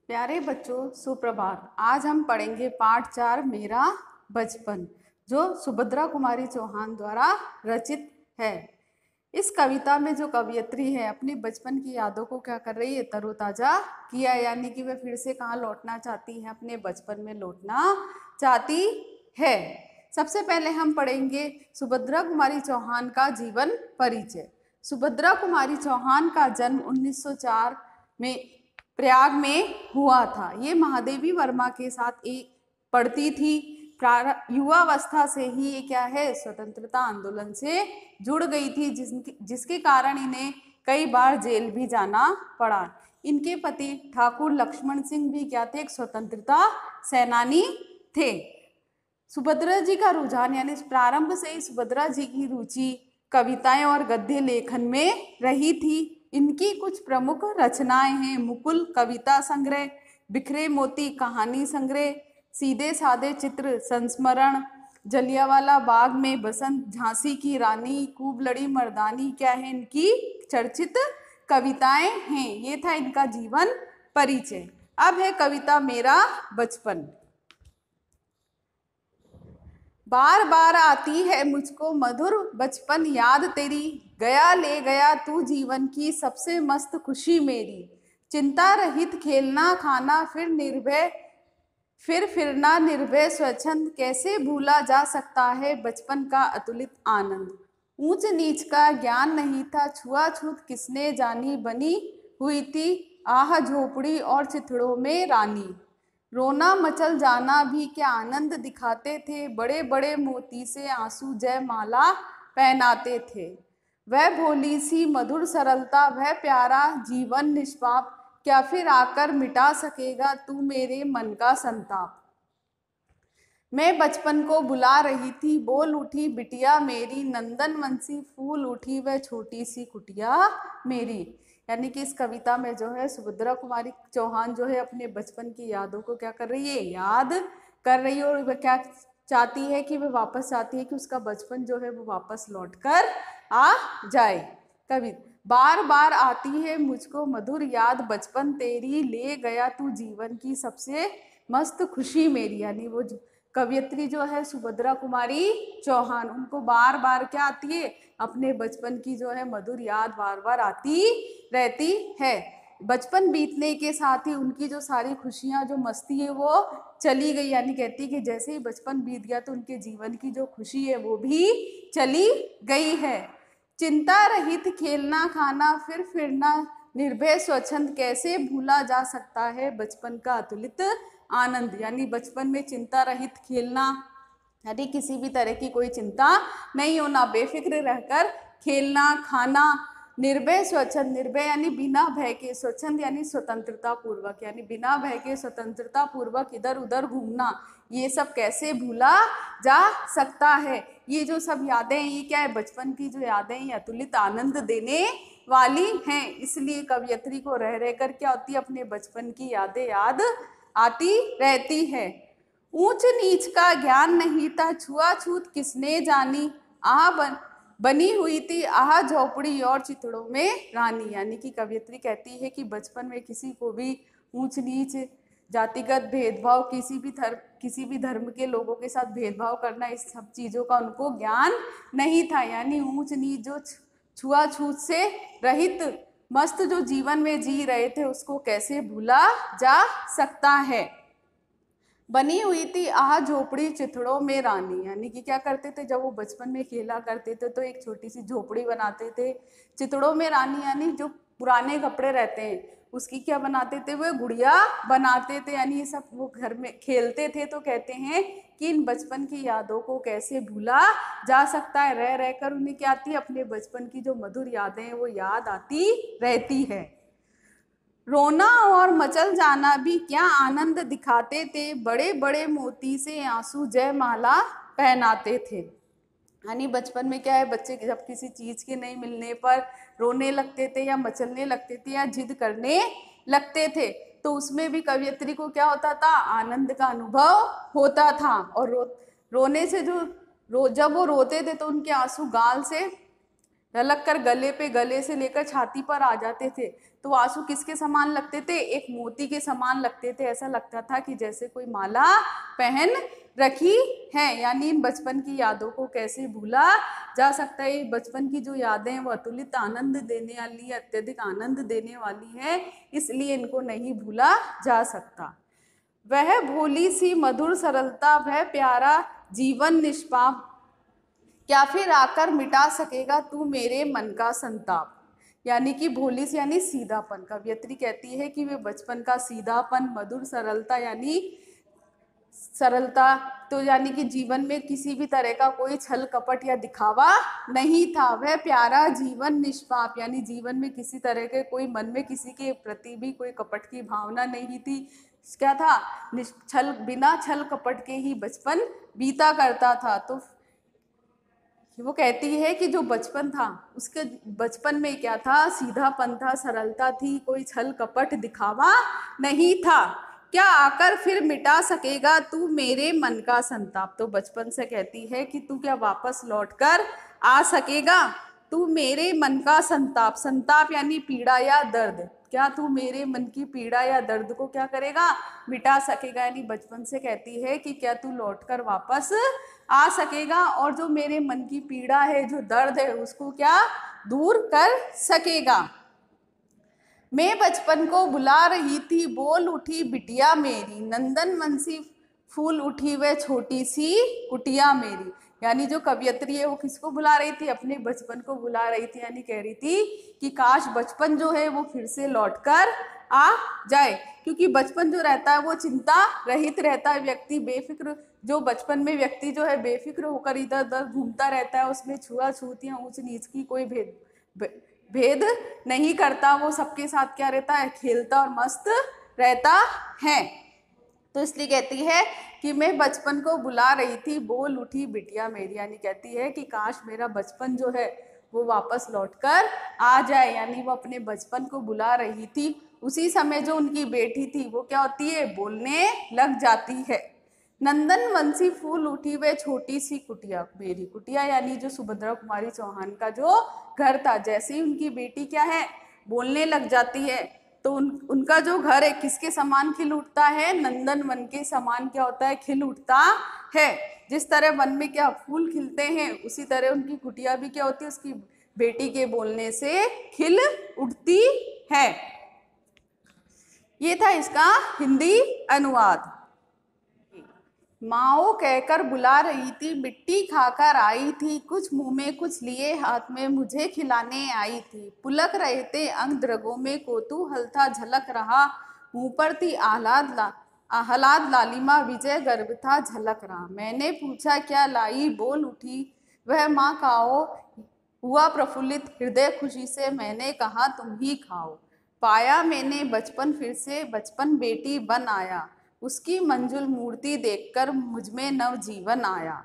प्यारे बच्चों, सुप्रभात। आज हम पढ़ेंगे पाठ 4 मेरा बचपन, जो सुभद्रा कुमारी चौहान द्वारा रचित है। इस कविता में जो कवयित्री है अपने बचपन की यादों को क्या कर रही है, तरोताजा किया, यानी कि वह फिर से कहाँ लौटना चाहती है, अपने बचपन में लौटना चाहती है। सबसे पहले हम पढ़ेंगे सुभद्रा कुमारी चौहान का जीवन परिचय। सुभद्रा कुमारी चौहान का जन्म 1904 में प्रयाग में हुआ था। ये महादेवी वर्मा के साथ एक पढ़ती थी। युवावस्था से ही ये क्या है, स्वतंत्रता आंदोलन से जुड़ गई थी, जिसके कारण इन्हें कई बार जेल भी जाना पड़ा। इनके पति ठाकुर लक्ष्मण सिंह भी क्या थे, एक स्वतंत्रता सेनानी थे। सुभद्रा जी का रुझान यानी प्रारंभ से ही सुभद्रा जी की रुचि कविताएं और गद्य लेखन में रही थी। इनकी कुछ प्रमुख रचनाएं हैं: मुकुल कविता संग्रह, बिखरे मोती कहानी संग्रह, सीधे साधे चित्र संस्मरण, जलियांवाला बाग में बसंत, झांसी की रानी, खूब लड़ी मर्दानी, क्या है इनकी चर्चित कविताएं हैं। ये था इनका जीवन परिचय। अब है कविता मेरा बचपन। बार बार आती है मुझको मधुर बचपन याद तेरी, गया ले गया तू जीवन की सबसे मस्त खुशी मेरी। चिंता रहित खेलना खाना फिर फिरना निर्भय स्वच्छंद, कैसे भूला जा सकता है बचपन का अतुलित आनंद। ऊंच नीच का ज्ञान नहीं था, छुआछूत किसने जानी, बनी हुई थी आह झोपड़ी और चिथड़ों में रानी। रोना मचल जाना भी क्या आनंद दिखाते थे, बड़े बड़े मोती से आंसू जयमाला पहनाते थे। वह भोली सी मधुर सरलता, वह प्यारा जीवन निष्पाप, क्या फिर आकर मिटा सकेगा तू मेरे मन का संताप। मैं बचपन को बुला रही थी, बोल उठी बिटिया मेरी, नंदन वंशी फूल उठी वह छोटी सी कुटिया मेरी। यानी कि इस कविता में जो है सुभद्रा कुमारी चौहान जो है अपने बचपन की यादों को क्या कर रही है, याद कर रही है। और वह क्या चाहती है कि वह वापस चाहती है कि उसका बचपन जो है वो वापस लौटकर आ जाए। कवि बार बार आती है मुझको मधुर याद बचपन तेरी, ले गया तू जीवन की सबसे मस्त खुशी मेरी। यानी वो कवयित्री जो है सुभद्रा कुमारी चौहान, उनको बार बार क्या आती है, अपने बचपन की जो है मधुर याद बार बार आती रहती है। बचपन बीतने के साथ ही उनकी जो सारी खुशियां जो मस्ती है वो चली गई। यानी कहती है कि जैसे ही बचपन बीत गया तो उनके जीवन की जो खुशी है वो भी चली गई है। चिंता रहित खेलना खाना फिर फिरना निर्भय स्वच्छंद, कैसे भूला जा सकता है बचपन का अतुलित आनंद। यानी बचपन में चिंता रहित खेलना, यानी किसी भी तरह की कोई चिंता नहीं होना, बेफिक्र रहकर खेलना खाना, निर्भय स्वच्छंद, निर्भय यानी बिना भय के, स्वच्छंद यानी स्वतंत्रता पूर्वक, यानी बिना भय के स्वतंत्रता पूर्वक इधर उधर घूमना, ये सब कैसे भूला जा सकता है। ये जो सब यादें हैं ये क्या है, बचपन की जो यादें हैं अतुलित आनंद देने वाली हैं। इसलिए कवयित्री को रह रहकर क्या होती है, अपने बचपन की यादें याद आती रहती है। ऊंच नीच का ज्ञान नहीं था, छुआछूत किसने जानी, बनी हुई थी आह झोपड़ी और चिथड़ों में रानी। यानी कि कवयित्री कहती है कि बचपन में किसी को भी ऊंच नीच, जातिगत भेदभाव, किसी भी धर्म के लोगों के साथ भेदभाव करना, इस सब चीज़ों का उनको ज्ञान नहीं था। यानी ऊंच नीच जो छुआछूत से रहित मस्त जो जीवन में जी रहे थे उसको कैसे भूला जा सकता है। बनी हुई थी आह झोपड़ी चिथड़ों में रानी। यानी कि क्या करते थे, जब वो बचपन में खेला करते थे तो एक छोटी सी झोपड़ी बनाते थे। चिथड़ों में रानी यानी जो पुराने कपड़े रहते हैं उसकी क्या बनाते थे, वो गुड़िया बनाते थे। यानी ये सब वो घर में खेलते थे। तो कहते हैं कि इन बचपन की यादों को कैसे भूला जा सकता है, रह रहकर उन्हें क्या आती है, अपने बचपन की जो मधुर यादें हैं वो याद आती रहती है। रोना और मचल जाना भी क्या आनंद दिखाते थे, बड़े बड़े मोती से आंसू जयमाला पहनाते थे। यानी बचपन में क्या है, बच्चे जब किसी चीज के नहीं मिलने पर रोने लगते थे या मचलने लगते थे या जिद करने लगते थे, तो उसमें भी कवयित्री को क्या होता था, आनंद का अनुभव होता था। और रोने से जब वो रोते थे तो उनके आंसू गाल से ढलक कर गले पे, गले से लेकर छाती पर आ जाते थे। तो आंसू किसके समान लगते थे? एक मोती के समान लगते थे। ऐसा लगता था कि जैसे कोई माला पहन रखी है। यानी इन बचपन की यादों को कैसे भूला जा सकता है? बचपन की जो यादें हैं वो अतुलित आनंद देने वाली, अत्यधिक आनंद देने वाली है, इसलिए इनको नहीं भूला जा सकता। वह भोली सी मधुर सरलता, वह प्यारा जीवन निष्पाप, क्या फिर आकर मिटा सकेगा तू मेरे मन का संताप। यानी कि भोली से यानी सीधापन। कवयित्री कहती है कि वे बचपन का सीधापन, मधुर सरलता यानी सरलता, तो यानी कि जीवन में किसी भी तरह का कोई छल कपट या दिखावा नहीं था। वह प्यारा जीवन निष्पाप, यानी जीवन में किसी तरह के कोई मन में किसी के प्रति भी कोई कपट की भावना नहीं थी। क्या था? छल, बिना छल कपट के ही बचपन बीता करता था। तो वो कहती है कि जो बचपन था उसके बचपन में क्या था? सीधापन था, सरलता थी, कोई छल कपट दिखावा नहीं था। क्या आकर फिर मिटा सकेगा तू मेरे मन का संताप। तो बचपन से कहती है कि तू क्या वापस लौटकर आ सकेगा तू मेरे मन का संताप। संताप यानी पीड़ा या दर्द। क्या तू मेरे मन की पीड़ा या दर्द को क्या करेगा? मिटा सकेगा। यानी बचपन से कहती है कि क्या तू लौटकर वापस आ सकेगा और जो मेरे मन की पीड़ा है, जो दर्द है, उसको क्या दूर कर सकेगा। मैं बचपन को बुला रही थी, बोल उठी बिटिया मेरी, नंदन मनसी फूल उठी वह छोटी सी कुटिया मेरी। यानी जो कवयित्री है वो किसको बुला रही थी? अपने बचपन को बुला रही थी। यानी कह रही थी कि काश बचपन जो है वो फिर से लौटकर आ जाए, क्योंकि बचपन जो रहता है वो चिंता रहित रहता है। व्यक्ति बेफिक्र, जो बचपन में व्यक्ति जो है बेफिक्र होकर इधर उधर घूमता रहता है, उसमें छुआछूत या ऊंच नीच की कोई भेद नहीं करता। वो सबके साथ क्या रहता है? खेलता और मस्त रहता है। तो इसलिए कहती है कि मैं बचपन को बुला रही थी, बोल उठी बिटिया मेरी। यानी कहती है कि काश मेरा बचपन जो है वो वापस लौटकर आ जाए। यानी वो अपने बचपन को बुला रही थी। उसी समय जो उनकी बेटी थी वो क्या होती है? बोलने लग जाती है। नंदन वंशी फूल उठी वे छोटी सी कुटिया मेरी। कुटिया यानी जो सुभद्रा कुमारी चौहान का जो घर था, जैसे ही उनकी बेटी क्या है? बोलने लग जाती है, तो उनका जो घर है किसके समान खिल उठता है? नंदन वन के समान क्या होता है? खिल उठता है। जिस तरह वन में क्या फूल खिलते हैं, उसी तरह उनकी कुटिया भी क्या होती है? उसकी बेटी के बोलने से खिल उठती है। ये था इसका हिंदी अनुवाद। माओ कहकर बुला रही थी, मिट्टी खाकर आई थी, कुछ मुंह में कुछ लिए हाथ में मुझे खिलाने आई थी। पुलक रहे थे अंग द्रगों में, कौतूहल था झलक रहा, मुंह पर थी आह्लाद लालिमा, विजय गर्व था झलक रहा। मैंने पूछा क्या लाई, बोल उठी वह माँ खाओ, हुआ प्रफुल्लित हृदय खुशी से, मैंने कहा तुम ही खाओ। पाया मैंने बचपन फिर से, बचपन बेटी बन आया, उसकी मंजुल मूर्ति देखकर मुझमें नव जीवन आया।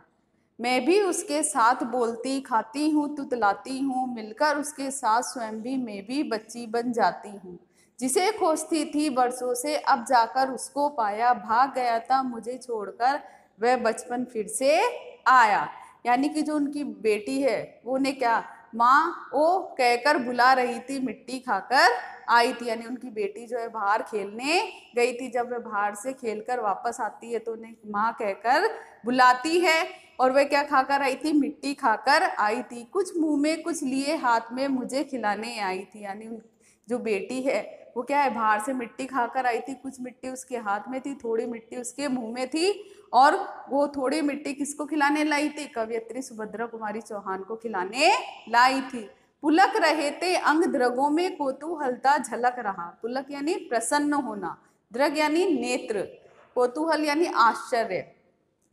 मैं भी उसके साथ बोलती खाती हूँ, तुतलाती हूँ, मिलकर उसके साथ स्वयं भी मैं भी बच्ची बन जाती हूँ। जिसे खोजती थी बरसों से, अब जाकर उसको पाया, भाग गया था मुझे छोड़कर, वह बचपन फिर से आया। यानी कि जो उनकी बेटी है वो ने क्या? माँ ओ कहकर बुला रही थी, मिट्टी खाकर आई थी। यानी उनकी बेटी जो है बाहर खेलने गई थी, जब वह बाहर से खेलकर वापस आती है तो उन्हें माँ कहकर बुलाती है। और वह क्या खाकर आई थी? मिट्टी खाकर आई थी। कुछ मुंह में कुछ लिए हाथ में मुझे खिलाने आई थी। यानी जो बेटी है वो क्या है? बाहर से मिट्टी खाकर आई थी, कुछ मिट्टी उसके हाथ में थी, थोड़ी मिट्टी उसके मुंह में थी। और वो थोड़ी मिट्टी किसको खिलाने लाई थी? कवयित्री सुभद्रा कुमारी चौहान को खिलाने लाई थी। पुलक रहे थे अंग द्रगों में, कौतूहलता झलक रहा। पुलक यानी प्रसन्न होना, द्रग यानी नेत्र, कौतूहल यानी आश्चर्य।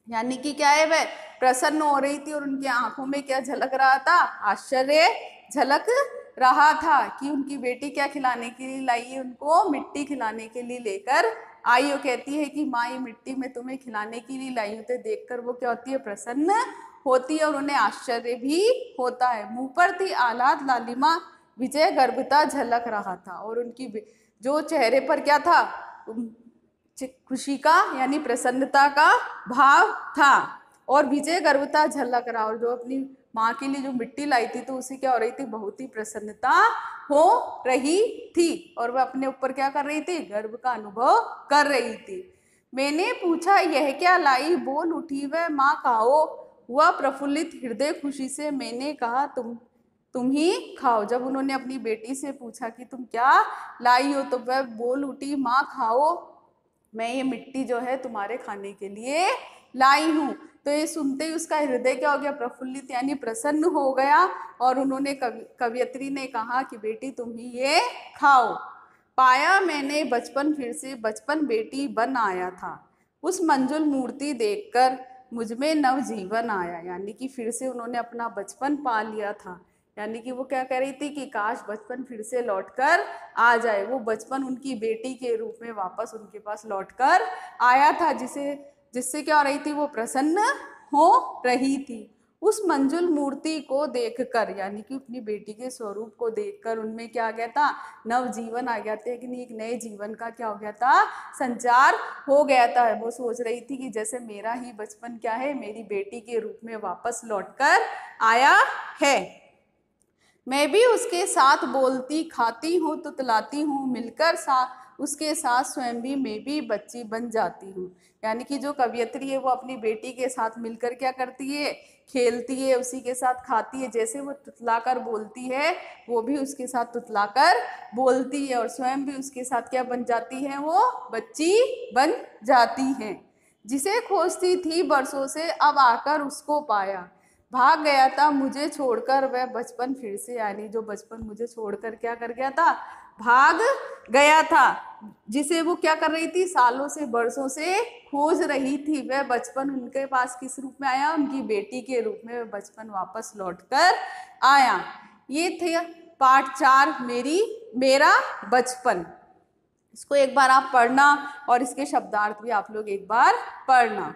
यानी कि क्या है? वह प्रसन्न हो रही थी और उनकी आंखों में क्या झलक रहा था? आश्चर्य झलक रहा था कि उनकी बेटी क्या खिलाने के लिए लाई है? उनको मिट्टी खिलाने के लिए लेकर आई। वो कहती है कि माँ ये मिट्टी में तुम्हें खिलाने के लिए लाई हूँ। तो देखकर वो क्या होती है? प्रसन्न होती है और उन्हें आश्चर्य भी होता है। मुंह पर थी आह्लाद लालिमा, विजय गर्भता झलक रहा था। और उनकी जो चेहरे पर क्या था? खुशी का यानी प्रसन्नता का भाव था। और विजय गर्वता झलक रहा, और जो अपनी माँ के लिए जो मिट्टी लाई थी तो उसे क्या हो रही थी, बहुत ही प्रसन्नता हो रही थी और वह अपने ऊपर क्या कर रही थी, गर्व का अनुभव कर रही थी। मैंने पूछा यह क्या लाई, बोल उठी वह माँ खाओ। हुआ प्रफुल्लित हृदय खुशी से, मैंने कहा तुम ही खाओ। जब उन्होंने अपनी बेटी से पूछा कि तुम क्या लाई हो तो वह बोल उठी, माँ खाओ, मैं ये मिट्टी जो है तुम्हारे खाने के लिए लाई हूँ। तो ये सुनते ही उसका हृदय क्या हो गया, प्रफुल्लित यानी प्रसन्न हो गया और उन्होंने कवियत्री ने कहा कि बेटी तुम ही ये खाओ। पाया मैंने बचपन फिर से, बचपन बेटी बन आया था, उस मंजुल मूर्ति देखकर मुझ में नव जीवन आया। यानी कि फिर से उन्होंने अपना बचपन पा लिया था। यानी कि वो क्या कह रही थी कि काश बचपन फिर से लौटकर आ जाए। वो बचपन उनकी बेटी के रूप में वापस उनके पास लौटकर आया था, जिससे क्या हो रही थी, वो प्रसन्न हो रही थी। उस मंजुल मूर्ति को देखकर, यानी कि अपनी बेटी के स्वरूप को देखकर उनमें क्या आ गया था, नव जीवन आ गया था, लेकिन एक नए जीवन का क्या हो गया था, संचार हो गया था। वो सोच रही थी कि जैसे मेरा ही बचपन क्या है, मेरी बेटी के रूप में वापस लौटकर आया है। मैं भी उसके साथ बोलती खाती हूँ तुतलाती हूँ, मिलकर उसके साथ स्वयं भी मैं भी बच्ची बन जाती हूँ। यानी कि जो कवियत्री है वो अपनी बेटी के साथ मिलकर क्या करती है, खेलती है, उसी के साथ खाती है। जैसे वो तुतलाकर बोलती है वो भी उसके साथ तुतलाकर बोलती है और स्वयं भी उसके साथ क्या बन जाती है, वो बच्ची बन जाती है। जिसे खोजती थी बरसों से अब आकर उसको पाया, भाग गया था मुझे छोड़कर वह बचपन फिर से। यानी जो बचपन मुझे छोड़कर क्या कर गया था, भाग गया था, जिसे वो क्या कर रही थी, सालों से बरसों से खोज रही थी, वह बचपन उनके पास किस रूप में आया, उनकी बेटी के रूप में वह बचपन वापस लौटकर आया। ये थे पाठ 4 मेरा बचपन। इसको एक बार आप पढ़ना और इसके शब्दार्थ भी आप लोग एक बार पढ़ना।